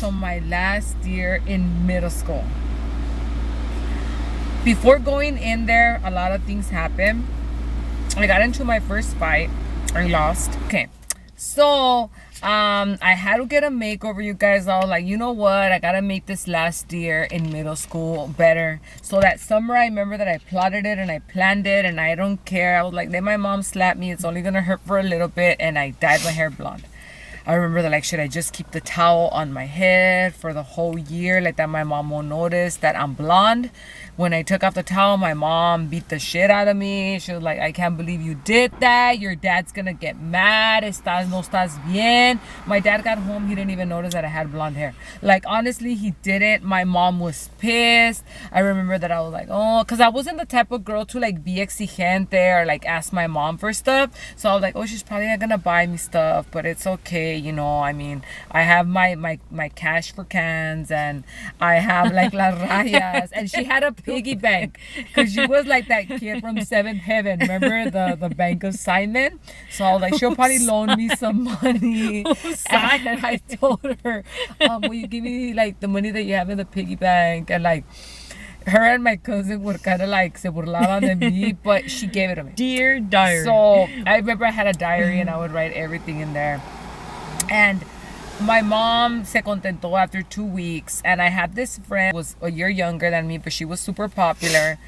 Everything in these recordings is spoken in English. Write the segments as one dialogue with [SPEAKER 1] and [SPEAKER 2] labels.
[SPEAKER 1] So my last year in middle school. Before going in there, a lot of things happened. I got into my first fight. I lost. Okay. So, I had to get a makeover, you guys. I was like, you know what? I gotta make this last year in middle school better. So that summer, I remember that I plotted it and I planned it, and I don't care. I was like, let my mom slap me. It's only gonna hurt for a little bit, and I dyed my hair blonde. I remember that, like, should I just keep the towel on my head for the whole year, like that my mom won't notice that I'm blonde? When I took off the towel, my mom beat the shit out of me. She was like, I can't believe you did that. Your dad's gonna get mad. No estás bien. My dad got home. He didn't even notice that I had blonde hair. Like, honestly, he didn't. My mom was pissed. I remember that I was like, oh, because I wasn't the type of girl to, like, be exigente or, like, ask my mom for stuff. So I was like, oh, she's probably not gonna buy me stuff, but it's okay, you know. I mean, I have my cash for cans, and I have, like, las rayas. And she had a piggy bank because she was like that kid from Seventh Heaven. Remember the Bank of Simon? So I was like, she'll probably loan me some money. And I told her, will you give me, like, the money that you have in the piggy bank? And, like, her and my cousin were kind of like se burlaban de mí, but she gave it to me.
[SPEAKER 2] Dear diary.
[SPEAKER 1] So I remember I had a diary and I would write everything in there. And my mom se contentó after 2 weeks, and I had this friend who was a year younger than me, but she was super popular.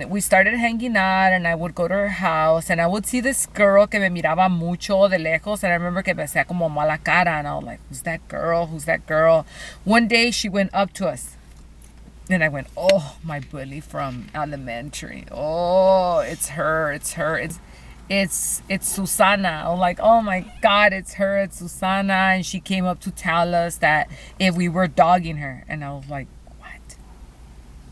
[SPEAKER 1] We started hanging out, and I would go to her house, and I would see this girl que me miraba mucho de lejos, and I remember que me hacía como mala cara, and I was like, who's that girl? Who's that girl? One day she went up to us, and I went, oh, my bully from elementary. Oh, it's her. It's Susana. I'm like, oh my God, it's her, it's Susana. And she came up to tell us that if we were dogging her. And I was like, what?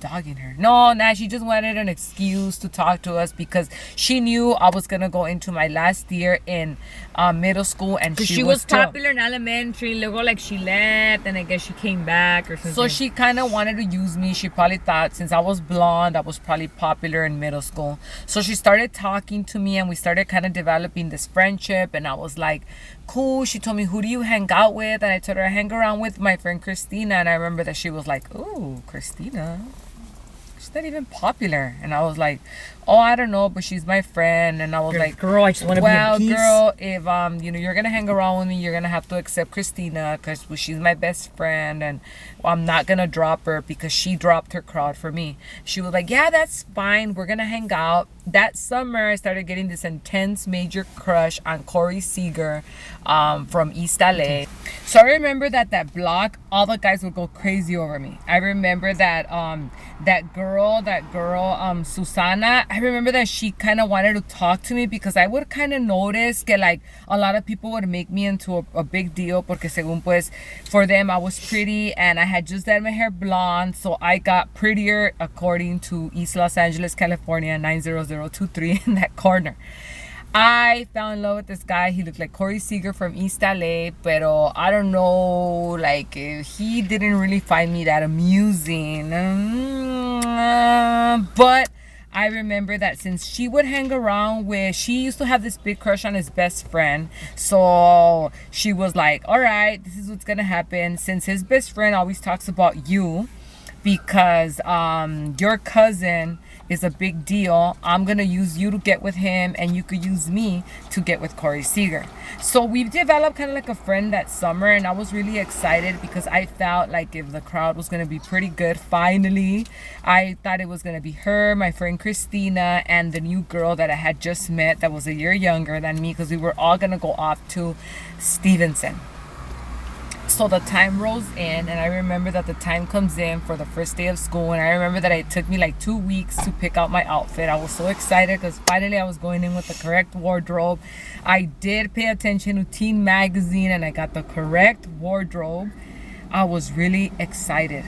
[SPEAKER 1] Dogging her? No, nah, she just wanted an excuse to talk to us because she knew I was going to go into my last year in middle school. And
[SPEAKER 2] she was popular in elementary. Luego, like, she left, and I guess she came back or something.
[SPEAKER 1] So she kind of wanted to use me. She probably thought since I was blonde, I was probably popular in middle school. So she started talking to me, and we started kind of developing this friendship. And I was like, cool. She told me, who do you hang out with? And I told her I hang around with my friend Christina. And I remember that she was like, ooh, Christina, she's not even popular. And I was like, oh, I don't know, but she's my friend. And I was like,
[SPEAKER 2] girl, I just want to
[SPEAKER 1] well,
[SPEAKER 2] be in peace.
[SPEAKER 1] girl, if you're gonna hang around with me, you're gonna have to accept Christina because she's my best friend, and I'm not gonna drop her because she dropped her crowd for me. She was like, yeah, that's fine, we're gonna hang out. That summer, I started getting this intense major crush on Corey Seager from East LA. So I remember that block, all the guys would go crazy over me. I remember that that girl, Susana, I remember that she kind of wanted to talk to me because I would kind of notice that, like, a lot of people would make me into a big deal porque según pues for them I was pretty and I had just dyed my hair blonde, so I got prettier according to East Los Angeles, California 90023 in that corner. I fell in love with this guy. He looked like Corey Seager from East LA, pero I don't know, like, he didn't really find me that amusing. But I remember that since she would hang around with, she used to have this big crush on his best friend. So she was like, all right, this is what's gonna happen. Since his best friend always talks about you because your cousin is a big deal, I'm gonna use you to get with him, and you could use me to get with Corey Seager. So we've developed kind of like a friend that summer, and I was really excited because I felt like if the crowd was gonna be pretty good, finally. I thought it was gonna be her, my friend Christina, and the new girl that I had just met that was a year younger than me, because we were all gonna go off to Stevenson. So the time rolls in, and I remember that the time comes in for the first day of school, and I remember that it took me like 2 weeks to pick out my outfit. I was so excited because finally I was going in with the correct wardrobe. I did pay attention to Teen Magazine, and I got the correct wardrobe. I was really excited.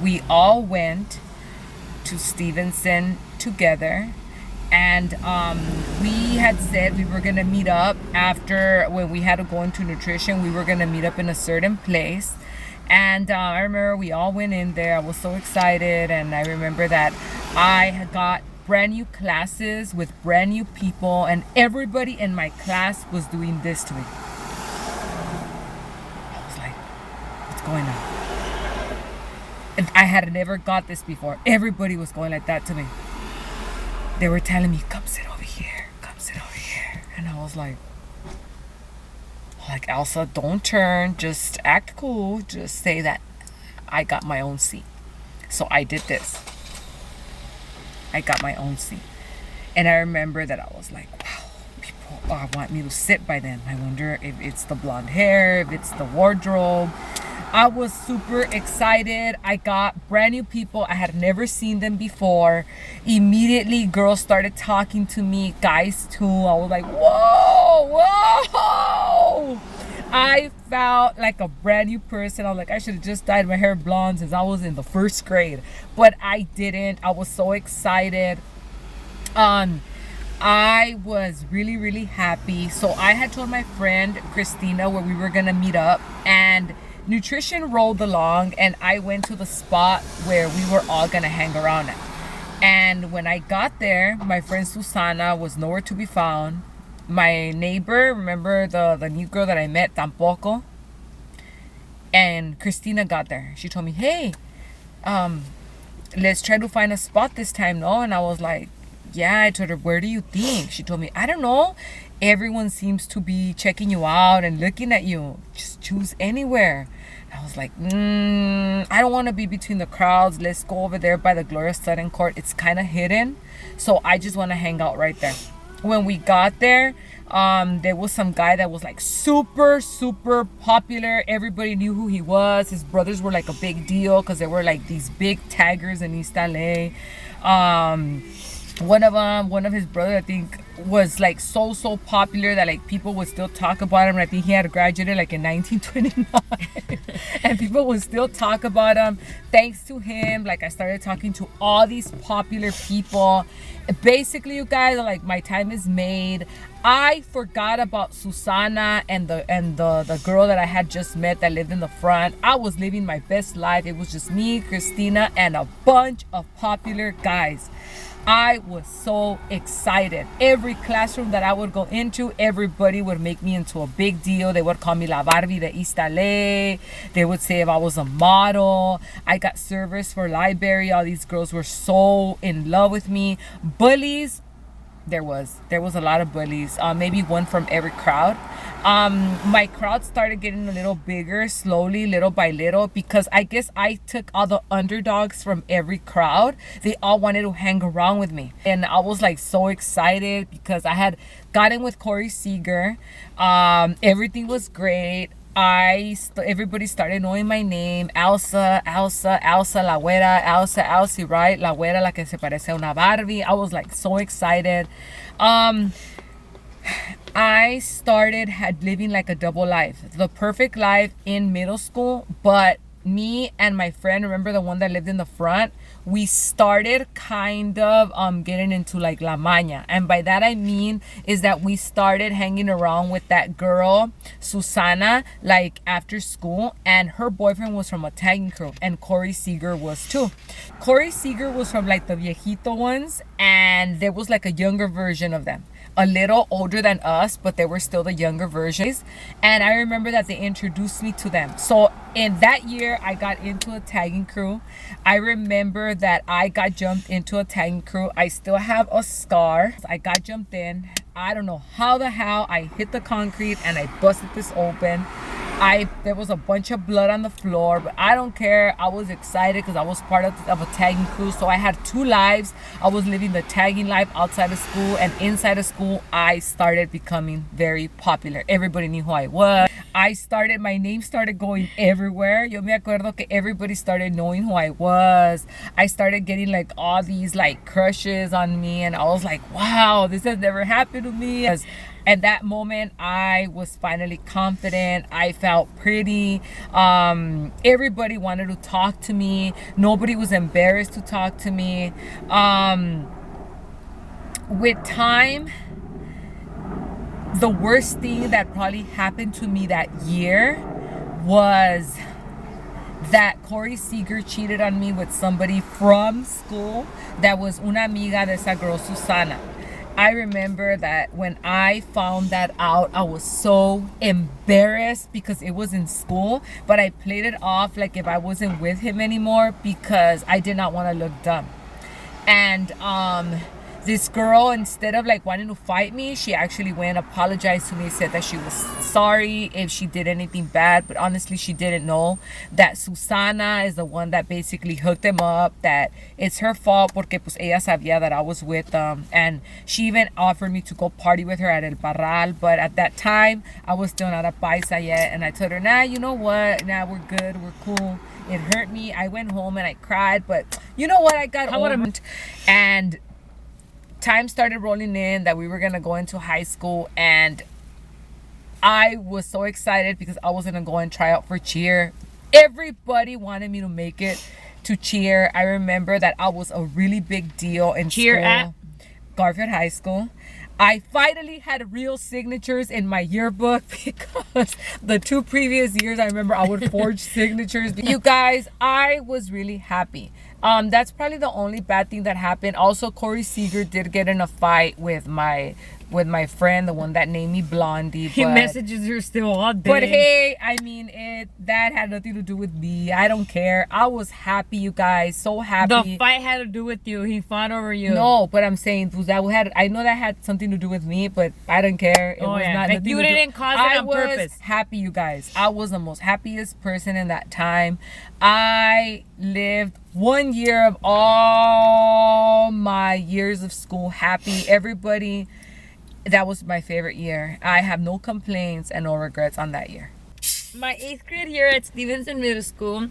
[SPEAKER 1] We all went to Stevenson together. And we had said we were going to meet up after, when we had to go into nutrition, we were going to meet up in a certain place. And I remember we all went in there. I was so excited. And I remember that I had got brand new classes with brand new people. And everybody in my class was doing this to me. I was going on. And I had never got this before. Everybody was going like that to me. They were telling me, come sit over here. Come sit over here. And I was like, Elsa, don't turn. Just act cool. Just say that I got my own seat. So I did this. I got my own seat. And I remember that I was like, wow, people want me to sit by them. I wonder if it's the blonde hair, if it's the wardrobe. I was super excited. I got brand new people. I had never seen them before. Immediately, girls started talking to me, guys too. I was like, whoa, whoa. I felt like a brand new person. I was like, I should have just dyed my hair blonde since I was in the first grade. But I didn't. I was so excited. I was really, really happy. So I had told my friend Christina where we were gonna meet up, and nutrition rolled along, and I went to the spot where we were all gonna hang around at. And when I got there, my friend Susana was nowhere to be found. My neighbor, remember the new girl that I met, tampoco. And Christina got there. She told me, hey, let's try to find a spot this time, no? And I was like, yeah. I told her, where do you think? She told me, I don't know. Everyone seems to be checking you out and looking at you. Just choose anywhere. I was like, I don't want to be between the crowds. Let's go over there by the Gloria Sutton Court. It's kind of hidden. So I just want to hang out right there. When we got there, there was some guy that was like super, super popular. Everybody knew who he was. His brothers were like a big deal because they were like these big taggers in East LA. One of his brothers, I think, was like so popular that like people would still talk about him. And I think he had graduated like in 1929 and people would still talk about him. Thanks to him, like I started talking to all these popular people. Basically, you guys, like, my time is made. I forgot about Susana and the girl that I had just met that lived in the front. I was living my best life. It was just me, Christina, and a bunch of popular guys. I was so excited. Every classroom that I would go into, everybody would make me into a big deal. They would call me La Barbie de East LA. They would say if I was a model. I got service for library. All these girls were so in love with me. Bullies, there was a lot of bullies. Maybe one from every crowd. My crowd started getting a little bigger slowly, little by little, because I guess I took all the underdogs from every crowd. They all wanted to hang around with me, and I was like so excited because I had gotten with Corey Seager. Everything was great. Everybody started knowing my name. Elsa, la güera, Elsie, right? La güera, la que se parece a una Barbie. I was like so excited. I had living like a double life. The perfect life in middle school, but me and my friend, remember the one that lived in the front, we started kind of getting into like la maña. And by that I mean is that we started hanging around with that girl Susana like after school, and her boyfriend was from a tagging crew, and Corey Seager was too. Corey Seager was from like the viejito ones, and there was like a younger version of them, a little older than us, but they were still the younger versions. And I remember that they introduced me to them. So in that year, I got into a tagging crew. I remember that I got jumped into a tagging crew. I still have a scar. I got jumped in. I don't know how the hell I hit the concrete and I busted this open. There was a bunch of blood on the floor, but I don't care. I was excited because I was part of a tagging crew. So I had two lives. I was living the tagging life outside of school, and inside of school, I started becoming very popular. Everybody knew who I was. My name started going everywhere. Yo me acuerdo que everybody started knowing who I was. I started getting like all these like crushes on me, and I was like, wow, this has never happened to me. At that moment, I was finally confident. I felt pretty. Everybody wanted to talk to me. Nobody was embarrassed to talk to me. With time, the worst thing that probably happened to me that year was that Corey Seager cheated on me with somebody from school that was una amiga de esa girl, Susana. I remember that when I found that out, I was so embarrassed because it was in school, but I played it off like if I wasn't with him anymore because I did not want to look dumb. And this girl, instead of like wanting to fight me, she actually went and apologized to me, said that she was sorry if she did anything bad, but honestly she didn't know that Susana is the one that basically hooked them up, that it's her fault porque pues ella sabía that I was with them, and she even offered me to go party with her at El Parral, but at that time I was still not a paisa yet, and I told her, nah, you know what, nah, we're good, we're cool. It hurt me. I went home and I cried, but you know what, I got over it. And time started rolling in that we were gonna go into high school, and I was so excited because I was gonna go and try out for cheer. Everybody wanted me to make it to cheer. I remember that I was a really big deal in
[SPEAKER 2] Cheer
[SPEAKER 1] school.
[SPEAKER 2] at
[SPEAKER 1] Garfield High School. I finally had real signatures in my yearbook because the 2 previous years I remember I would forge signatures. You guys, I was really happy. That's probably the only bad thing that happened. Also, Corey Seeger did get in a fight with my friend, the one that named me Blondie.
[SPEAKER 2] He messages her still all day.
[SPEAKER 1] But hey, I mean, that had nothing to do with me. I don't care. I was happy, you guys, so happy.
[SPEAKER 2] The fight had to do with you. He fought over you.
[SPEAKER 1] No, but I'm saying I know that had something to do with me, but I don't care. It was not
[SPEAKER 2] like you didn't cause it on purpose.
[SPEAKER 1] I was happy, you guys. I was the most happiest person in that time. I lived 1 year of all my years of school happy. Everybody. That was my favorite year. I have no complaints and no regrets on that year.
[SPEAKER 2] My 8th grade year at Stevenson Middle School,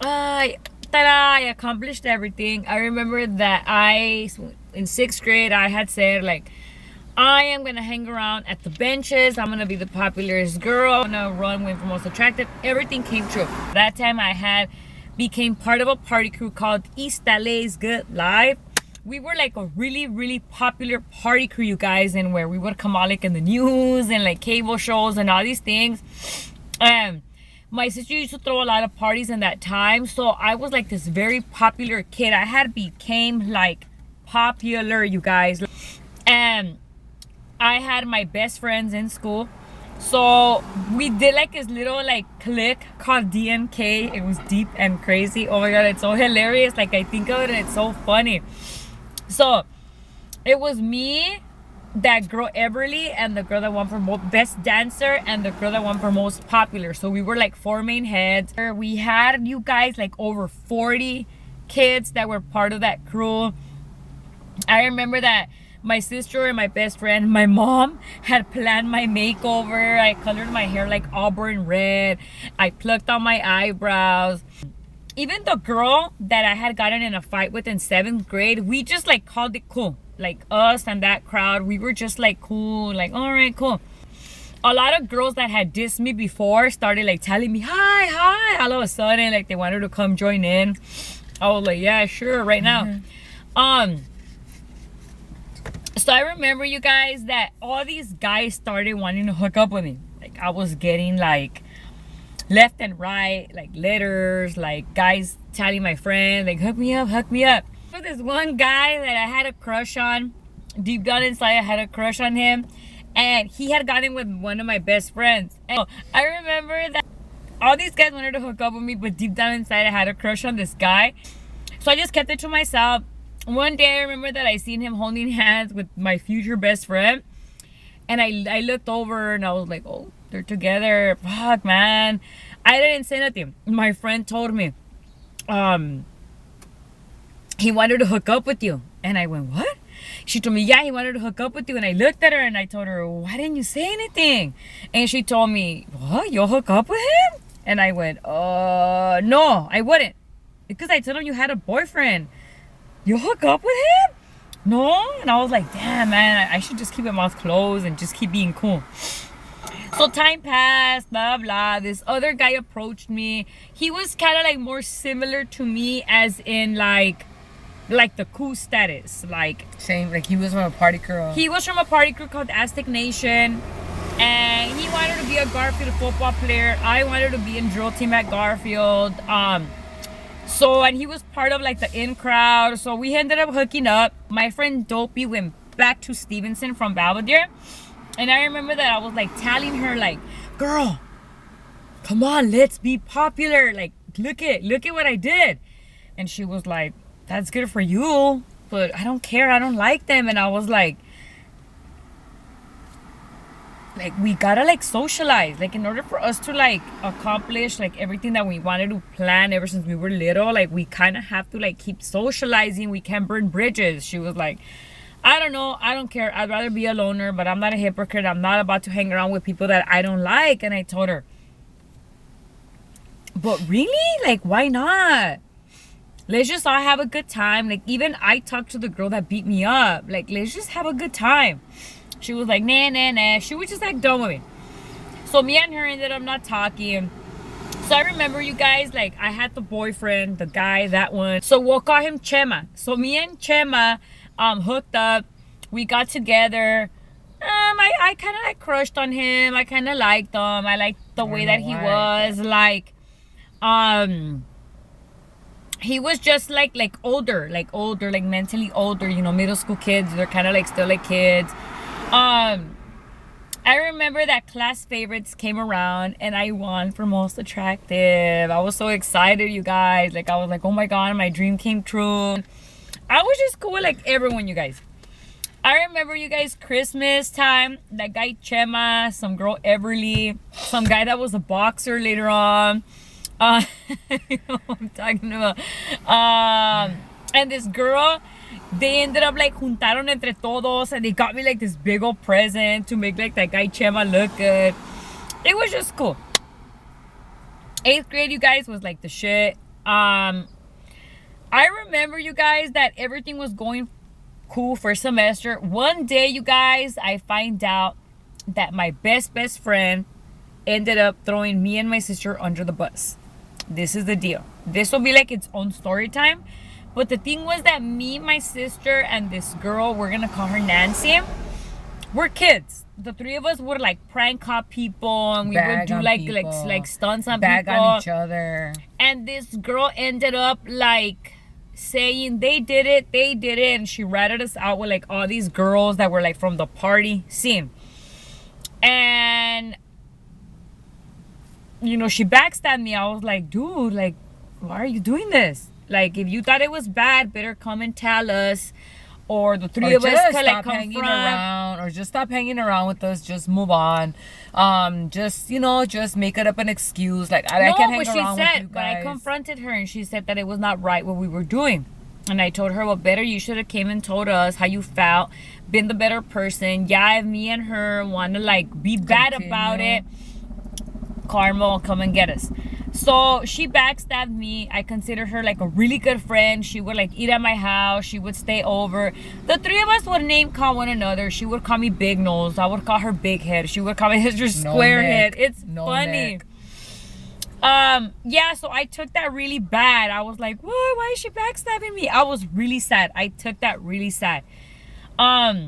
[SPEAKER 2] I accomplished everything. I remember that in 6th grade, I had said, like, I am going to hang around at the benches. I'm going to be the popularest girl. I'm going to run, win for most attractive. Everything came true. That time I became part of a party crew called East LA's Good Live. We were like a really, really popular party crew, you guys, and where we would come out like in the news and like cable shows and all these things. My sister used to throw a lot of parties in that time, so I was like this very popular kid. I had became like popular, you guys, and I had my best friends in school. So we did like this little like clique called DNK. It was Deep and Crazy. Oh my god, it's so hilarious. Like I think of it and it's so funny. So it was me, that girl Everly, and the girl that won for best dancer, and the girl that won for most popular. So we were like 4 main heads. We had, you guys, like over 40 kids that were part of that crew. I remember that my sister and my best friend, my mom, had planned my makeover. I colored my hair like auburn red. I plucked out my eyebrows. Even the girl that I had gotten in a fight with in 7th grade, we just like called it cool. Like us and that crowd, we were just like cool, like all right, cool. A lot of girls that had dissed me before started like telling me hi all of a sudden, like they wanted to come join in. I was like, yeah, sure, right now. So I remember, you guys, that all these guys started wanting to hook up with me. Like I was getting like left and right, like letters, like guys telling my friend, like hook me up. So this one guy that I had a crush on, deep down inside I had a crush on him, and he had gotten with one of my best friends. And I remember that all these guys wanted to hook up with me, but deep down inside I had a crush on this guy. So I just kept it to myself. One day I remember that I seen him holding hands with my future best friend, and I looked over and I was like, oh, they're together. Fuck, man. I didn't say nothing. My friend told me, he wanted to hook up with you. And I went, what? She told me, yeah, he wanted to hook up with you. And I looked at her and I told her, why didn't you say anything? And she told me, what? You'll hook up with him? And I went, no, I wouldn't. Because I told him you had a boyfriend. You'll hook up with him? No? And I was like, damn, man, I should just keep my mouth closed and just keep being cool. So time passed, blah, blah. This other guy approached me. He was kind of like more similar to me, as in like the cool status. Like
[SPEAKER 1] Same, like he was from a party crew.
[SPEAKER 2] He was from a party crew called Aztec Nation. And he wanted to be a Garfield football player. I wanted to be in drill team at Garfield. And he was part of like the in crowd. So we ended up hooking up. My friend Dopey went back to Stevenson from Belvedere. And I remember that I was like telling her, like, girl, come on, let's be popular. Like, look at what I did. And she was like, that's good for you, but I don't care. I don't like them. And I was like, we gotta like socialize. Like, in order for us to like accomplish like everything that we wanted to plan ever since we were little, like we kind of have to like keep socializing. We can't burn bridges. She was like, I don't know, I don't care, I'd rather be a loner, but I'm not a hypocrite. I'm not about to hang around with people that I don't like. And I told her, but really, like, why not? Let's just all have a good time. Like, even I talked to the girl that beat me up, like, let's just have a good time. She was like, nah. She was just like done with me. So me and her ended up not talking. So I remember, you guys, like, I had the boyfriend, the guy, that one. So we'll call him Chema. So me and Chema hooked up. We got together. I kind of like crushed on him. I kind of liked him. I liked the way that he was. Like, he was just like older, like mentally older. You know, middle school kids, they're kind of like still like kids. I remember that class favorites came around and I won for most attractive. I was so excited, you guys. Like, I was like, oh my god, my dream came true. I was just cool with like everyone, you guys. I remember, you guys, Christmas time, that guy Chema, some girl Everly, some guy that was a boxer later on. You know what I'm talking about. And this girl, they ended up like juntaron entre todos and they got me like this big old present to make like that guy Chema look good. It was just cool. 8th grade, you guys, was like the shit. I remember, you guys, that everything was going cool first semester. One day, you guys, I find out that my best friend ended up throwing me and my sister under the bus. This is the deal. This will be like its own story time. But the thing was that me, my sister, and this girl, we're gonna call her Nancy, we're kids. The three of us would like prank call people, and we would do like stunts on
[SPEAKER 1] bag
[SPEAKER 2] people.
[SPEAKER 1] on each other.
[SPEAKER 2] And this girl ended up like saying they did it, and she ratted us out with like all these girls that were like from the party scene. And you know, she backstabbed me. I was like, dude, like, why are you doing this? Like, if you thought it was bad, better come and tell us. Or the three of us could like
[SPEAKER 1] hanging around, or just stop hanging around with us. Just move on. Just, you know, just make it up an excuse. Like, I can't hang around with you guys.
[SPEAKER 2] But I confronted her and she said that it was not right what we were doing. And I told her, well, better you should have came and told us how you felt, been the better person. Yeah, if me and her want to like be bad about it, karma will come and get us. So she backstabbed me. I consider her like a really good friend. She would like eat at my house. She would stay over. The three of us would name call one another. She would call me Big Nose. I would call her Big Head. She would call me Mr. Square Head. It's funny. Yeah, so I took that really bad. I was like, what? Why is she backstabbing me? I was really sad. I took that really sad. But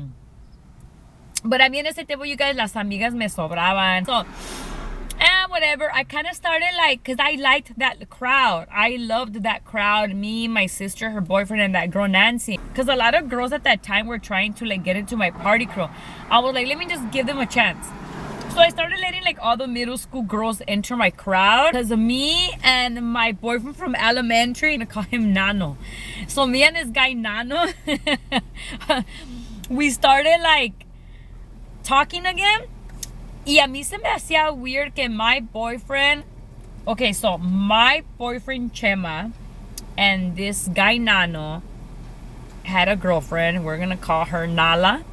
[SPEAKER 2] a mí en ese tiempo, you guys, las amigas me sobraban. So, whatever. I kind of started like, because I liked that crowd. I loved that crowd. Me, my sister, her boyfriend, and that girl Nancy. Because a lot of girls at that time were trying to like get into my party crew. I was like, let me just give them a chance. So I started letting like all the middle school girls enter my crowd. Because of me and my boyfriend from elementary, and I call him Nano. So me and this guy Nano, we started like talking again. Y a mí se me hacía weird que my boyfriend, okay, so my boyfriend Chema and this guy Nano had a girlfriend. We're gonna call her Nala.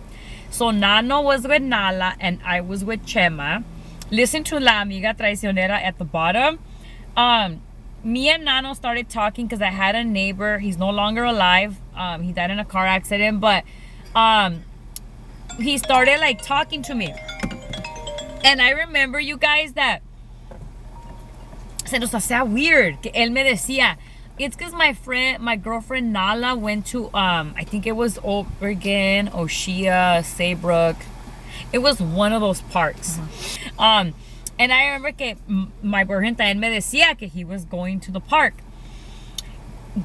[SPEAKER 2] So Nano was with Nala and I was with Chema. Listen to La Amiga Traicionera at the bottom. Me and Nano started talking because I had a neighbor. He's no longer alive. He died in a car accident, but he started like talking to me. And I remember, you guys, that se nos hacía weird que él me decía, it's because my girlfriend Nala went to I think it was Oregon, Oshia, Saybrook. It was one of those parks. And I remember que my boyfriend también me decía que he was going to the park.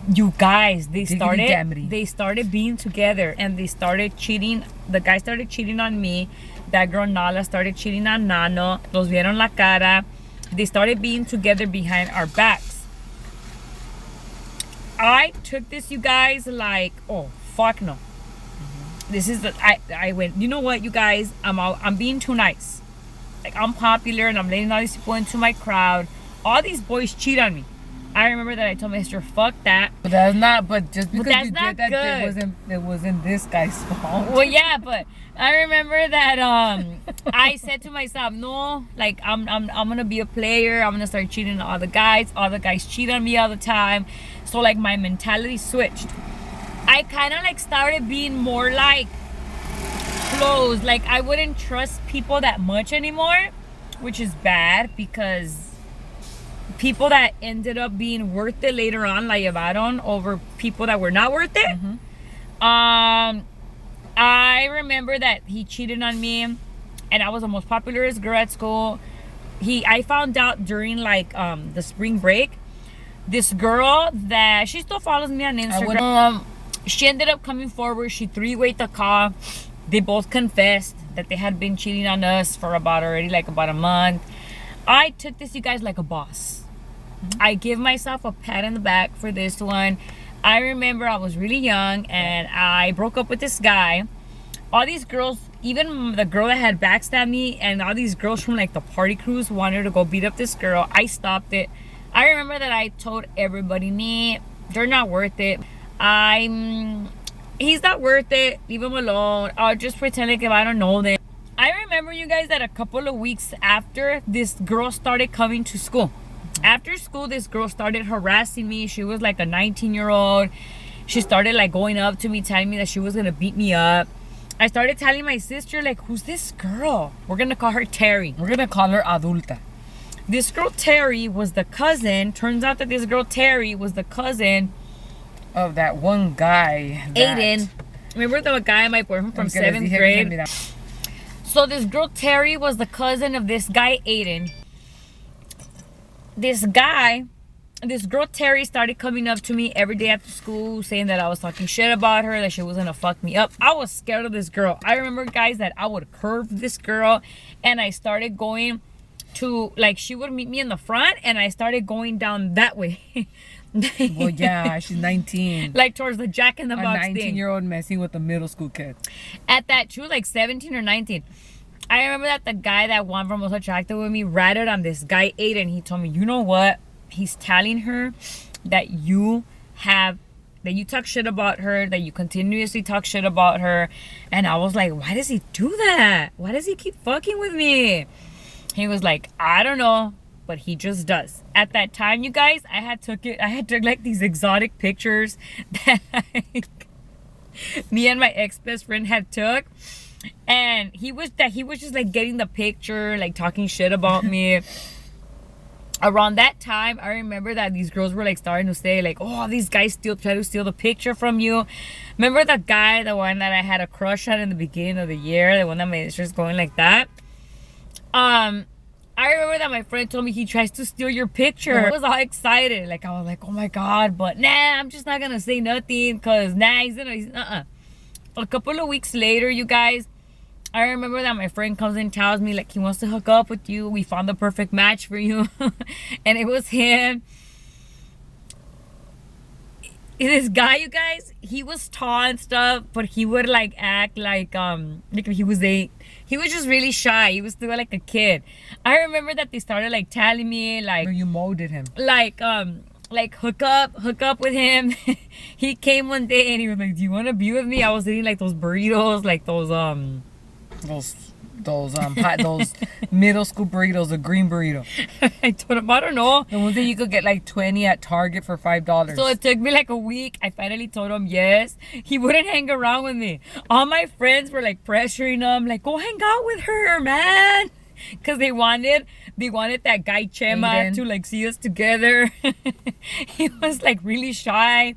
[SPEAKER 2] You guys,
[SPEAKER 1] Diggity-dammity.
[SPEAKER 2] they started being together, and they started cheating. The guy started cheating on me. That girl Nala started cheating on Nano. Nos vieron la cara. They started being together behind our backs. I took this, you guys, like, oh fuck no. This is the I went, you know what, you guys, I'm being too nice. Like, I'm popular and I'm letting all these people into my crowd. All these boys cheat on me. I remember that I told my sister, fuck that.
[SPEAKER 1] But that's not, but just because
[SPEAKER 2] that's
[SPEAKER 1] you
[SPEAKER 2] not
[SPEAKER 1] did that,
[SPEAKER 2] good.
[SPEAKER 1] it wasn't this guy's fault.
[SPEAKER 2] Well, yeah, but I remember that I said to myself, no, like, I'm gonna be a player. I'm gonna start cheating on all the guys. All the guys cheat on me all the time. So, like, my mentality switched. I kind of, like, started being more, like, closed. Like, I wouldn't trust people that much anymore, which is bad, because people that ended up being worth it later on la llevaron over people that were not worth it. I remember that he cheated on me, and I was the most popular girl at school. I found out during, like, the spring break. This girl that she still follows me on Instagram, she ended up coming forward. She three-wayed the call. They both confessed that they had been cheating on us for about a month. I took this, you guys, like a boss. I give myself a pat on the back for this one. I remember I was really young and I broke up with this guy. All these girls, even the girl that had backstabbed me, and all these girls from, like, the party crews wanted to go beat up this girl. I stopped it. I remember that I told everybody, nah, they're not worth it. He's not worth it. Leave him alone. I'll just pretend like if I don't know them. I remember, you guys, that a couple of weeks after, this girl started coming to school. After school, this girl started harassing me. She was like a 19-year-old. She started, like, going up to me, telling me that she was gonna beat me up. I started telling my sister, like, who's this girl? We're gonna call her Terry.
[SPEAKER 1] We're gonna call her Adulta.
[SPEAKER 2] This girl Terry was the cousin. Turns out that this girl Terry was the cousin
[SPEAKER 1] of that one guy,
[SPEAKER 2] Aiden. Remember the guy, my boyfriend from 7th grade? So this girl Terry was the cousin of this guy Aiden. This girl Terry started coming up to me every day after school, saying that I was talking shit about her, that she was gonna fuck me up. I was scared of this girl. I remember, guys, that I would curve this girl, and I started going to, like, she would meet me in the front, and I started going down that way.
[SPEAKER 1] Well, yeah, she's 19.
[SPEAKER 2] Like, towards the Jack in the Box thing.
[SPEAKER 1] 19-year-old messing with a middle school kid.
[SPEAKER 2] At that, she was like 17 or 19. I remember that the guy that one from was attracted with me ratted on this guy Aiden. He told me, you know what? He's telling her that you talk shit about her, that you continuously talk shit about her. And I was like, why does he do that? Why does he keep fucking with me? He was like, I don't know, but he just does. At that time, you guys, I had took like these exotic pictures that me and my ex-best friend had took. And he was just, like, getting the picture, like, talking shit about me. Around that time, I remember that these girls were, like, starting to say, like, oh, these guys try to steal the picture from you. Remember that guy, the one that I had a crush on in the beginning of the year, the one that made it just going like that? I remember that my friend told me he tries to steal your picture. I was all excited. Like, I was like, oh my God, but nah, I'm just not gonna say nothing, because A couple of weeks later, you guys, I remember that my friend comes and tells me, like, he wants to hook up with you. We found the perfect match for you. And it was him. This guy, you guys, he was tall and stuff, but he would, like, act like he was 8. He was just really shy. He was still like a kid. I remember that they started, like, telling me, like,
[SPEAKER 1] you molded him,
[SPEAKER 2] like hook up with him. He came one day and he was like, do you want to be with me? I was eating, like, those burritos, like those middle school burritos, the green burrito. I told him, I don't know.
[SPEAKER 1] The ones that you could get, like, 20 at Target for $5.
[SPEAKER 2] So it took me, like, a week. I finally told him yes. He wouldn't hang around with me. All my friends were, like, pressuring him, like, go hang out with her, man. Because they wanted that guy Chema
[SPEAKER 1] Aiden
[SPEAKER 2] to, like, see us together. He was, like, really shy.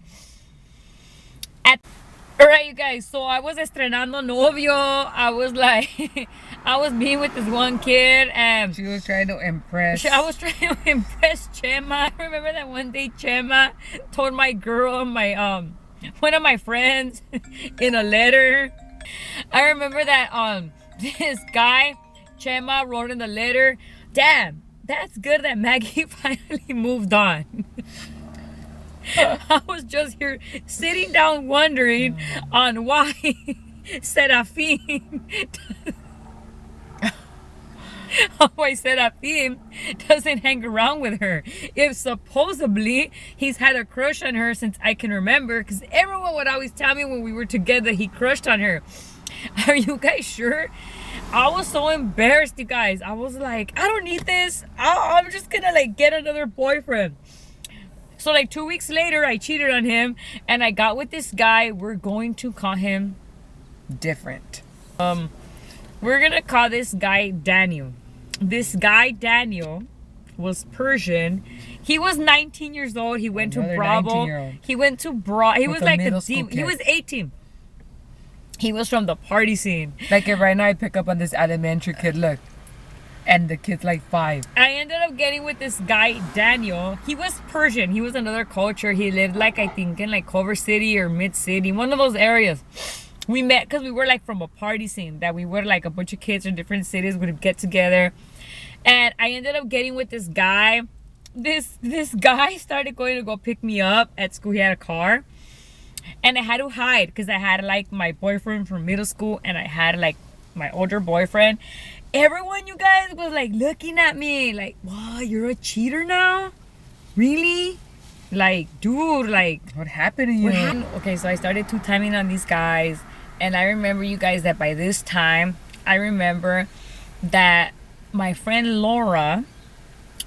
[SPEAKER 2] All right, you guys. So I was estrenando novio. I was like, I was being with this one kid, and
[SPEAKER 1] She was trying to impress.
[SPEAKER 2] I was trying to impress Chema. I remember that one day Chema told my girl, my one of my friends, in a letter. I remember that this guy, Chema, wrote in the letter, "Damn, that's good that Maggie finally moved on." I was just here sitting down wondering on why Serafim why Serafim doesn't hang around with her. If supposedly he's had a crush on her since I can remember, because everyone would always tell me when we were together he crushed on her. Are you guys sure? I was so embarrassed, you guys. I was like, I don't need this. I'm just gonna like get another boyfriend. So like 2 weeks later, I cheated on him and I got with this guy. We're going to call him
[SPEAKER 1] Different.
[SPEAKER 2] we're gonna call this guy Daniel. This guy Daniel was Persian. He was 19 years old. He went
[SPEAKER 1] Another
[SPEAKER 2] to Bravo.
[SPEAKER 1] 19-year-old.
[SPEAKER 2] He went to Bravo. He
[SPEAKER 1] With
[SPEAKER 2] was
[SPEAKER 1] a
[SPEAKER 2] like a
[SPEAKER 1] middle school
[SPEAKER 2] deep. He
[SPEAKER 1] kid.
[SPEAKER 2] was 18. He was from the party scene.
[SPEAKER 1] Like if right now I pick up on this elementary kid, look, and the kid's like 5.
[SPEAKER 2] I ended up getting with this guy Daniel. He was Persian. He was another culture. He lived like, I think, in like Culver City or Mid City, one of those areas. We met because we were like from a party scene, that we were like a bunch of kids from different cities would get together. And I ended up getting with this guy. This guy started going to go pick me up at school. He had a car. And I had to hide because I had like my boyfriend from middle school and I had like my older boyfriend. Everyone, you guys, was like looking at me like, wow, you're a cheater now? Really? Like, dude, like,
[SPEAKER 1] What happened to you?
[SPEAKER 2] what happened? Okay, so I started two-timing on these guys. And I remember, you guys, that by this time, I remember that my friend Laura,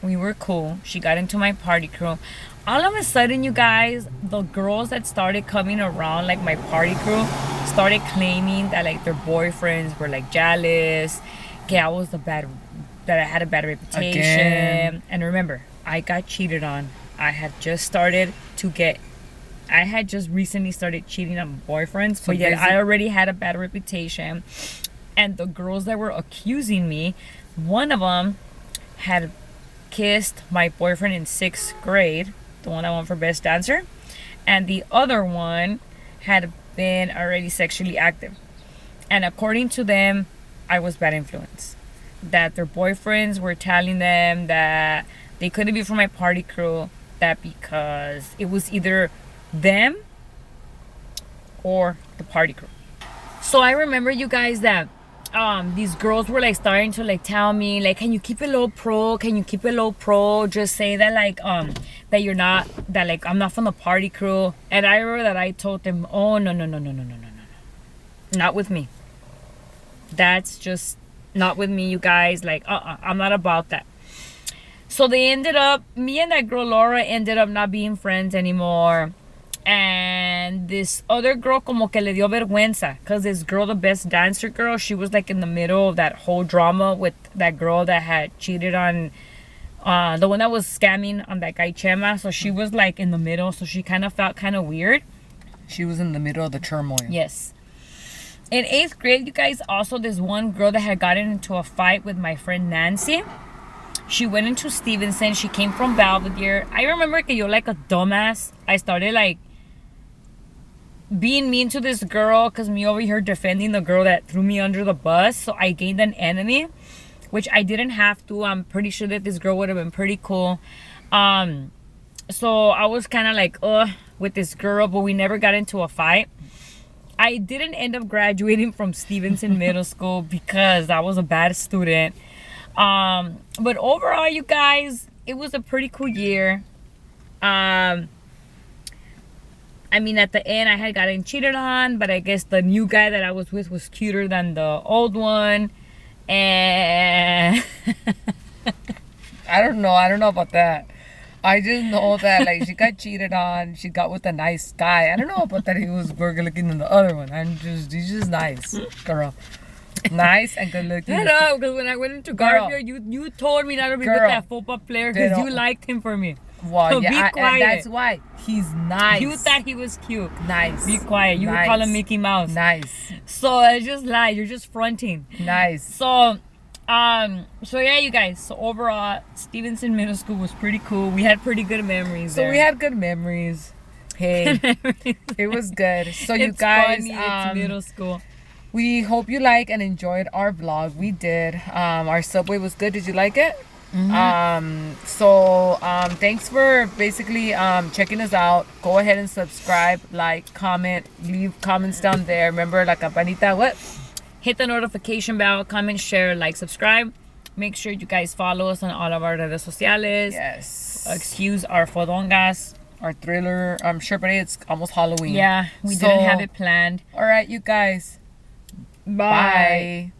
[SPEAKER 2] we were cool. She got into my party crew. All of a sudden, you guys, the girls that started coming around, like my party crew, started claiming that like their boyfriends were like jealous. Okay, that I had a bad reputation.
[SPEAKER 1] Again.
[SPEAKER 2] And remember, I got cheated on. I had just recently started cheating on boyfriends, but yet I already had a bad reputation. And the girls that were accusing me, one of them had kissed my boyfriend in 6th grade, the one that won for best dancer, and the other one had been already sexually active. And according to them, I was bad influence. That their boyfriends were telling them that they couldn't be from my party crew, that because it was either them or the party crew. So I remember, you guys, that these girls were like starting to like tell me like, can you keep it low pro? Can you keep it low pro? Just say that like that you're not, that like I'm not from the party crew. And I remember that I told them, oh no, not with me. That's just not with me, you guys. Like I'm not about that. So they ended up, me and that girl Laura ended up not being friends anymore. And this other girl como que le dio vergüenza, because this girl, the best dancer girl, she was like in the middle of that whole drama with that girl that had cheated on the one that was scamming on that guy Chema. So she was like in the middle, so she kind of felt kind of weird.
[SPEAKER 1] She was in the middle of the turmoil.
[SPEAKER 2] Yes. In 8th grade, you guys, also this one girl that had gotten into a fight with my friend Nancy. She went into Stevenson. She came from Belvedere. I remember que yo, like a dumbass, I started like being mean to this girl, because me over here defending the girl that threw me under the bus. So I gained an enemy, which I didn't have to. I'm pretty sure that this girl would have been pretty cool. So I was kind of like, with this girl, but we never got into a fight. I didn't end up graduating from Stevenson Middle School because I was a bad student. But overall, you guys, it was a pretty cool year. I mean, at the end, I had gotten cheated on, but I guess the new guy that I was with was cuter than the old one. And
[SPEAKER 1] I don't know about that. I just know that like she got cheated on. She got with a nice guy. I don't know about that. He was burger looking than the other one. He's just nice, girl. Nice and good looking.
[SPEAKER 2] I know, because when I went into Garfield, you told me not to be with that football player because you liked him for me.
[SPEAKER 1] Well,
[SPEAKER 2] Be
[SPEAKER 1] yeah,
[SPEAKER 2] quiet.
[SPEAKER 1] that's why he's nice.
[SPEAKER 2] You thought he was cute.
[SPEAKER 1] Nice.
[SPEAKER 2] Be quiet. You would call him Mickey Mouse.
[SPEAKER 1] Nice.
[SPEAKER 2] So I just lied. You're just fronting.
[SPEAKER 1] Nice.
[SPEAKER 2] So, so yeah, you guys. So overall, Stevenson Middle School was pretty cool. We had pretty good memories.
[SPEAKER 1] So
[SPEAKER 2] there.
[SPEAKER 1] we had good memories. Hey, it was good. So you
[SPEAKER 2] It's
[SPEAKER 1] guys,
[SPEAKER 2] funny, it's middle school.
[SPEAKER 1] we hope you like and enjoyed our vlog. We did. Our Subway was good. Did you like it? So thanks for basically checking us out. Go ahead and subscribe, like, comment, leave comments down there. Remember, la campanita, what?
[SPEAKER 2] Hit the notification bell, comment, share, like, subscribe. Make sure you guys follow us on all of our redes sociales.
[SPEAKER 1] Yes.
[SPEAKER 2] Excuse our fodongas.
[SPEAKER 1] Our thriller. I'm sure, but it's almost Halloween.
[SPEAKER 2] Yeah, we didn't have it planned.
[SPEAKER 1] All right, you guys.
[SPEAKER 2] Bye.
[SPEAKER 1] Bye.